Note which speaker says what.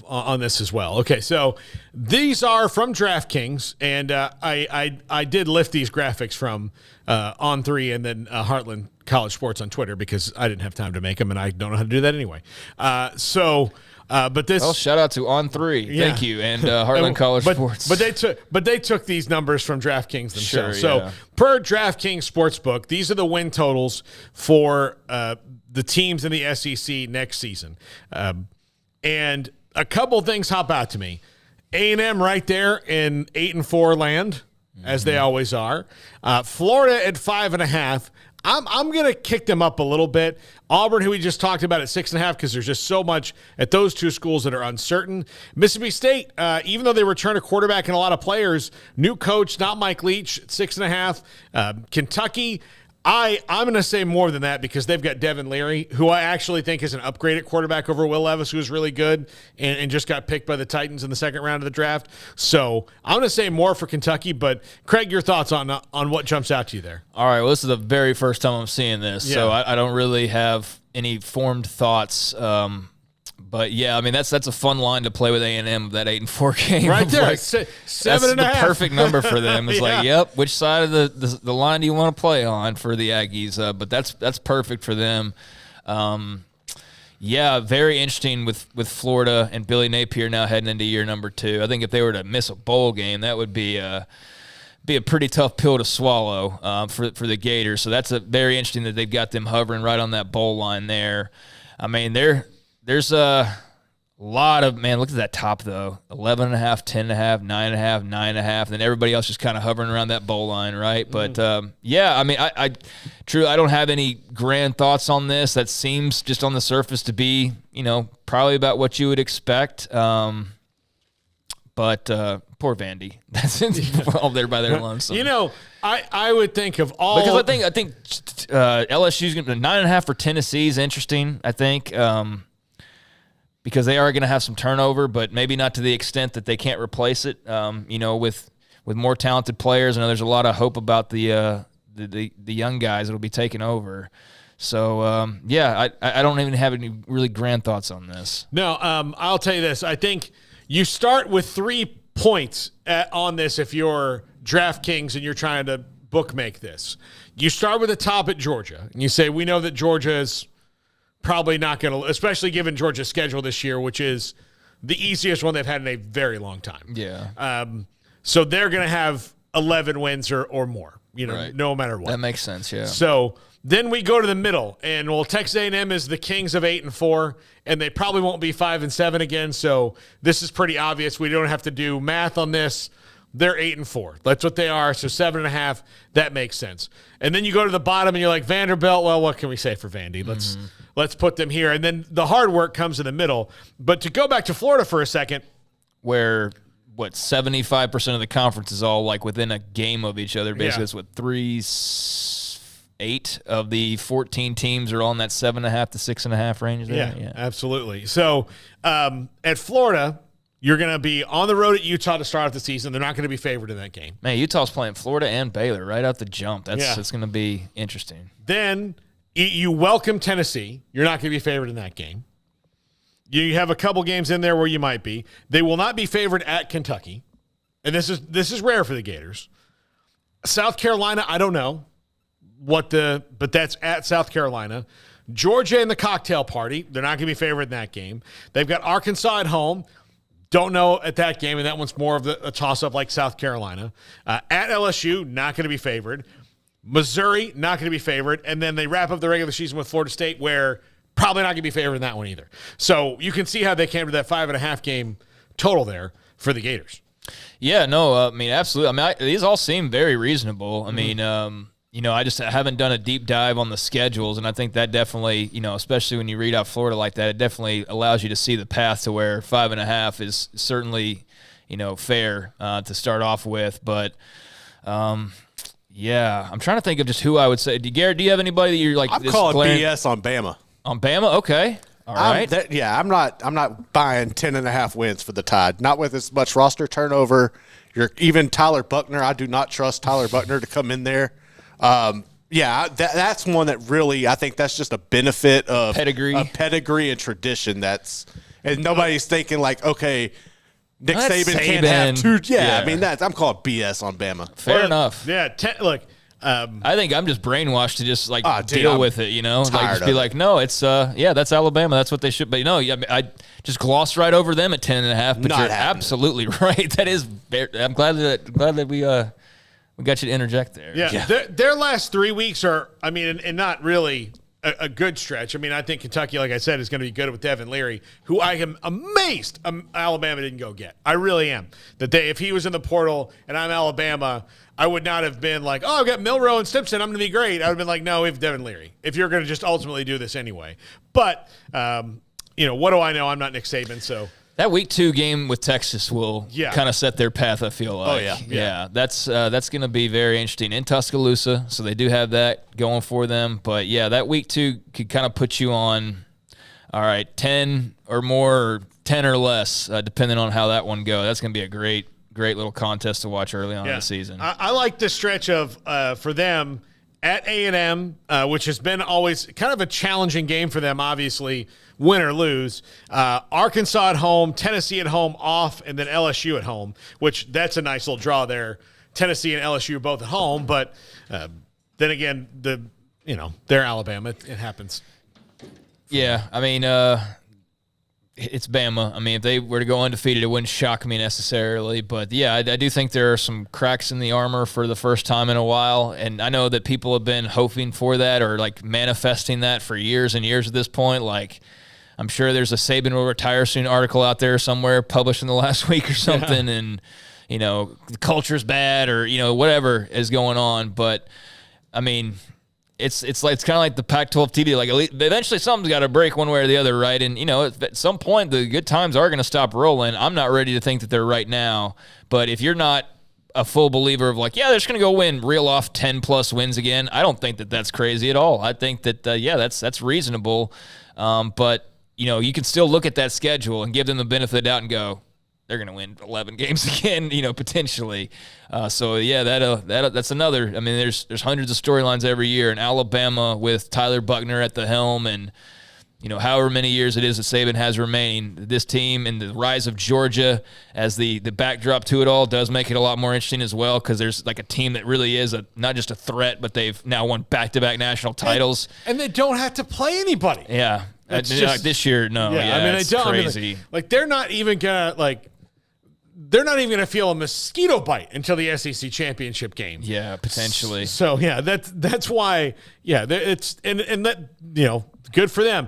Speaker 1: on this as well. Okay, so these are from DraftKings, and I did lift these graphics from On3 and then Heartland College Sports on Twitter because I didn't have time to make them, and I don't know how to do that anyway. But this.
Speaker 2: Well, shout out to On3, thank you, and Heartland College Sports.
Speaker 1: But they took these numbers from DraftKings themselves.
Speaker 2: Sure,
Speaker 1: so per DraftKings Sportsbook, these are the win totals for the teams in the SEC next season. And a couple things hop out to me. A&M right there in 8-4 land, as they always are. Florida at 5.5. I'm going to kick them up a little bit. Auburn, who we just talked about, at 6.5 because there's just so much at those two schools that are uncertain. Mississippi State, even though they return a quarterback and a lot of players, new coach, not Mike Leach, at 6.5. Kentucky, I'm going to say more than that because they've got Devin Leary, who I actually think is an upgraded quarterback over Will Levis, who is really good and just got picked by the Titans in the second round of the draft. So I'm going to say more for Kentucky, but Craig, your thoughts on what jumps out to you there?
Speaker 2: All right, well, this is the very first time I'm seeing this, so I don't really have any formed thoughts. But yeah, I mean that's a fun line to play with A&M, that 8-4 game.
Speaker 1: Right there,
Speaker 2: like,
Speaker 1: 7.5.
Speaker 2: That's the perfect number for them. It's like, yep, which side of the line do you want to play on for the Aggies? But that's perfect for them. Very interesting with Florida and Billy Napier now heading into year number 2. I think if they were to miss a bowl game, that would be a pretty tough pill to swallow for the Gators. So that's very interesting that they've got them hovering right on that bowl line there. I mean, there's a lot of, man, look at that top, though. 11.5, 10.5, 9.5, 9.5, and then everybody else just kind of hovering around that bowl line, right? But, I mean, I don't have any grand thoughts on this. That seems just on the surface to be, probably about what you would expect. But poor Vandy. That's all there by their lonesome.
Speaker 1: I would think of all,
Speaker 2: because I think LSU's going to be 9.5 for Tennessee is interesting. I think because they are going to have some turnover, but maybe not to the extent that they can't replace it. With more talented players, I know there's a lot of hope about the young guys that'll be taking over. So I don't even have any really grand thoughts on this.
Speaker 1: No, I'll tell you this. I think you start with 3 points on this if you're DraftKings and you're trying to bookmake this. You start with the top at Georgia, and you say, we know that Georgia is probably not going to, especially given Georgia's schedule this year, which is the easiest one they've had in a very long time.
Speaker 2: Yeah.
Speaker 1: So they're going to have 11 wins or more,
Speaker 2: right.
Speaker 1: No matter what.
Speaker 2: That makes sense, yeah.
Speaker 1: So then we go to the middle, and Texas A&M is the kings of 8-4, and they probably won't be 5-7 again. So this is pretty obvious. We don't have to do math on this. They're 8-4. That's what they are. So 7.5. That makes sense. And then you go to the bottom, and you're like, Vanderbilt. Well, what can we say for Vandy? Let's put them here. And then the hard work comes in the middle. but to go back to Florida for a second,
Speaker 2: where 75% of the conference is all like within a game of each other. Basically, it's 8 of the 14 teams are all in that 7.5 to 6.5 range there.
Speaker 1: Yeah, absolutely. So at Florida, you're going to be on the road at Utah to start off the season. They're not going to be favored in that game.
Speaker 2: Man, Utah's playing Florida and Baylor right out the jump. That's going to be interesting.
Speaker 1: Then you welcome Tennessee. You're not going to be favored in that game. You have a couple games in there where you might be. They will not be favored at Kentucky. And this is rare for the Gators. South Carolina, I don't know but that's at South Carolina. Georgia and the cocktail party, they're not going to be favored in that game. They've got Arkansas at home. Don't know at that game, and that one's more of a toss-up like South Carolina. At LSU, not going to be favored. Missouri, not going to be favored. And then they wrap up the regular season with Florida State, where probably not going to be favored in that one either. So you can see how they came to that 5.5 game total there for the Gators.
Speaker 2: Yeah, no, I mean, absolutely. I mean, these all seem very reasonable. I mean, I just haven't done a deep dive on the schedules, and I think that definitely, especially when you read out Florida like that, it definitely allows you to see the path to where 5.5 is certainly, fair to start off with. But, I'm trying to think of just who I would say. Garrett, do you have anybody that you're like?
Speaker 3: I'm calling BS on Bama.
Speaker 2: On Bama, okay. All right.
Speaker 3: I'm not buying 10.5 wins for the Tide. Not with as much roster turnover. Even Tyler Buckner. I do not trust Tyler Buckner to come in there. That's one that really, I think that's just a benefit of
Speaker 2: pedigree
Speaker 3: and tradition. That's And nobody's thinking like, okay, Nick
Speaker 2: That's
Speaker 3: Saban can't have
Speaker 2: Saban.
Speaker 3: two. Yeah,
Speaker 2: Yeah.
Speaker 3: I mean, I'm calling BS on Bama.
Speaker 2: Fair enough.
Speaker 1: Yeah, look.
Speaker 2: I think I'm just brainwashed to just like
Speaker 3: Dude,
Speaker 2: deal
Speaker 3: I'm
Speaker 2: with it, you know, like
Speaker 3: tired
Speaker 2: just be
Speaker 3: of
Speaker 2: like, no, it's that's Alabama, that's what they should. But I just glossed right over them at 10.5. But
Speaker 3: Not
Speaker 2: you're
Speaker 3: happening.
Speaker 2: absolutely right. That is, I'm glad that we got you to interject there.
Speaker 1: Yeah. Their last 3 weeks are, I mean, and not really a good stretch. I mean, I think Kentucky, like I said, is going to be good with Devin Leary, who I am amazed Alabama didn't go get. I really am. That if he was in the portal and I'm Alabama, I would not have been like, oh, I've got Milroe and Simpson, I'm going to be great. I would have been like, no, we have Devin Leary, if you're going to just ultimately do this anyway. But, what do I know? I'm not Nick Saban, so.
Speaker 2: That week 2 game with Texas will kind of set their path, I feel like.
Speaker 3: Oh, yeah.
Speaker 2: That's going to be very interesting in Tuscaloosa, so they do have that going for them. But, yeah, that week 2 could kind of put you on, all right, 10 or more or 10 or less, depending on how that one goes. That's going to be a great little contest to watch early on in the season.
Speaker 1: I like the stretch of, for them, at A&M, which has been always kind of a challenging game for them, obviously, win or lose. Arkansas at home, Tennessee at home off, and then LSU at home, which that's a nice little draw there. Tennessee and LSU are both at home, but then again, they're Alabama. It happens.
Speaker 2: Yeah, I mean, it's Bama. I mean, if they were to go undefeated, it wouldn't shock me necessarily. But, yeah, I do think there are some cracks in the armor for the first time in a while. And I know that people have been hoping for that or, like, manifesting that for years and years at this point. Like, I'm sure there's a Saban will retire soon article out there somewhere published in the last week or something. Yeah. And, the culture's bad or, whatever is going on. But, I mean – It's kind of like the Pac-12 TV. Like eventually, something's got to break one way or the other, right? And at some point, the good times are going to stop rolling. I'm not ready to think that they're right now, but if you're not a full believer of like, yeah, they're just going to go reel off 10+ wins again, I don't think that that's crazy at all. I think that that's reasonable, but you can still look at that schedule and give them the benefit of the doubt and go, they're going to win 11 games again, potentially. So yeah, that's another. I mean, there's hundreds of storylines every year, and Alabama with Tyler Buchner at the helm, and however many years it is that Saban has remaining, this team and the rise of Georgia as the backdrop to it all does make it a lot more interesting as well, because there's like a team that really is not just a threat, but they've now won back-to-back national titles,
Speaker 1: and they don't have to play anybody.
Speaker 2: Yeah, this year, no. Yeah,
Speaker 1: I mean,
Speaker 2: it's crazy.
Speaker 1: Like they're not even gonna They're not even going to feel a mosquito bite until the SEC championship game.
Speaker 2: Yeah, potentially.
Speaker 1: So yeah, that's why. Yeah, it's and that good for them.